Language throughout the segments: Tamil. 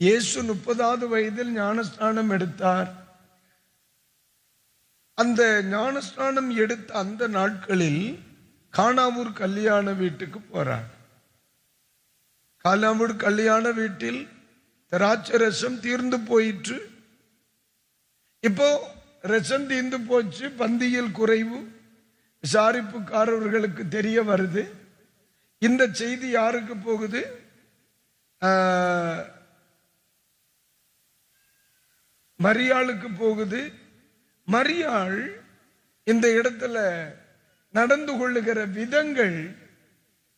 இயேசு 30வது வயதில் ஞானஸ்நானம் எடுத்தார். அந்த ஞானஸ்நானம் எடுத்த அந்த நாட்களில் கானாவூர் கல்யாண வீட்டுக்கு போறார். கானாவூர் கல்யாண வீட்டில் திராட்சை ரசம் தீர்ந்து போயிற்று. இப்போ ரசம் தீர்ந்து போச்சு, பந்தியில் குறைவு. விசாரிப்புக்காரர்களுக்கு தெரிய வருது. இந்த செய்தி யாருக்கு போகுது? மரியாளுக்கு போகுது. மரியாள் இந்த இடத்துல நடந்து கொள்ளுகிற விதங்கள்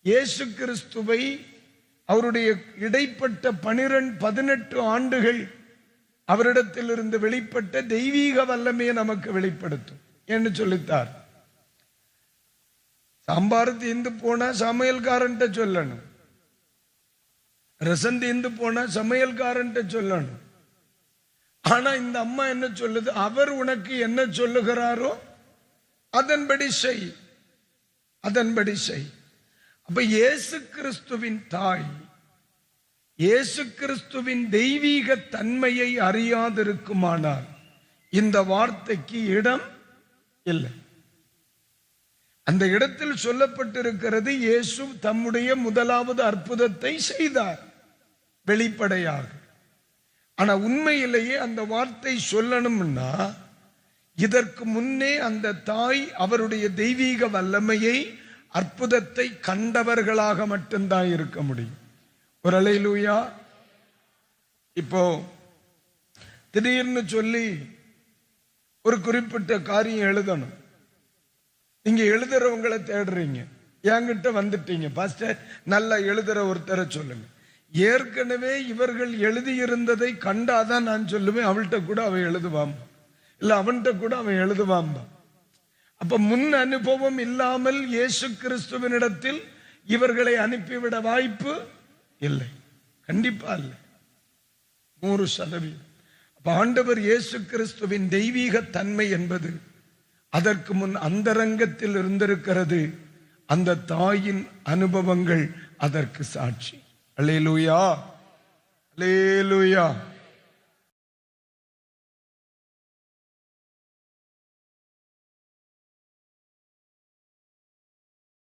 இயேசு கிறிஸ்துவை அவருடைய இடைப்பட்ட 18 ஆண்டுகள் அவரிடத்திலிருந்து வெளிப்பட்ட தெய்வீக வல்லமையை நமக்கு வெளிப்படுத்தும் என்று சொல்லித்தார். சாம்பார் தீர்ந்து போனா சமையல்காரன்ட்ட சொல்லணும், ரசம் தீர்ந்து போனா சமையல்காரன்ட்ட சொல்லணும். ஆனா இந்த அம்மா என்ன சொல்லுது? அவர் உனக்கு என்ன சொல்லுகிறாரோ அதன்படி செய், அதன்படி செய். அப்ப இயேசு கிறிஸ்துவின் தாய் இயேசு கிறிஸ்துவின் தெய்வீக தன்மையை அறியாதிருக்குமானால் இந்த வார்த்தைக்கு இடம் இல்லை. அந்த இடத்தில் சொல்லப்பட்டிருக்கிறது, இயேசு தம்முடைய முதலாவது அற்புதத்தை செய்தார் வெளிப்படையாக. ஆனா உண்மையிலேயே அந்த வார்த்தை சொல்லணும்னா இதற்கு முன்னே அந்த தாய் அவருடைய தெய்வீக வல்லமையை அற்புதத்தை கண்டவர்களாக மட்டும்தான் இருக்க முடியும். ஒரு அல்லேலூயா. இப்போ திடீர்னு சொல்லி ஒரு குறிப்பிட்ட காரியம் எழுதணும். நீங்க எழுதுறவங்களை தேடுறீங்க, என்கிட்ட வந்துட்டீங்க, பாஸ்டர் நல்லா எழுதுற ஒருத்தரை சொல்லுங்க. ஏற்கனவே இவர்கள் எழுதியிருந்ததை கண்டாதான் நான் சொல்லுவேன், அவள்கிட்ட கூட அவன் எழுதுவான், இல்ல அவன்கிட்ட கூட அவன் எழுதுவான். அப்ப முன் அனுபவம் இல்லாமல் இயேசு கிறிஸ்துவனிடத்தில் இவர்களை அனுப்பிவிட வாய்ப்பு இல்லை, கண்டிப்பா இல்லை, 100%. அப்ப ஆண்டவர் இயேசு கிறிஸ்துவின் தெய்வீக தன்மை என்பது அதற்கு முன் அந்தரங்கத்தில் இருந்திருக்கிறது. அந்த தாயின் அனுபவங்கள் அதற்கு சாட்சி. அல்லேலூயா, அல்லேலூயா.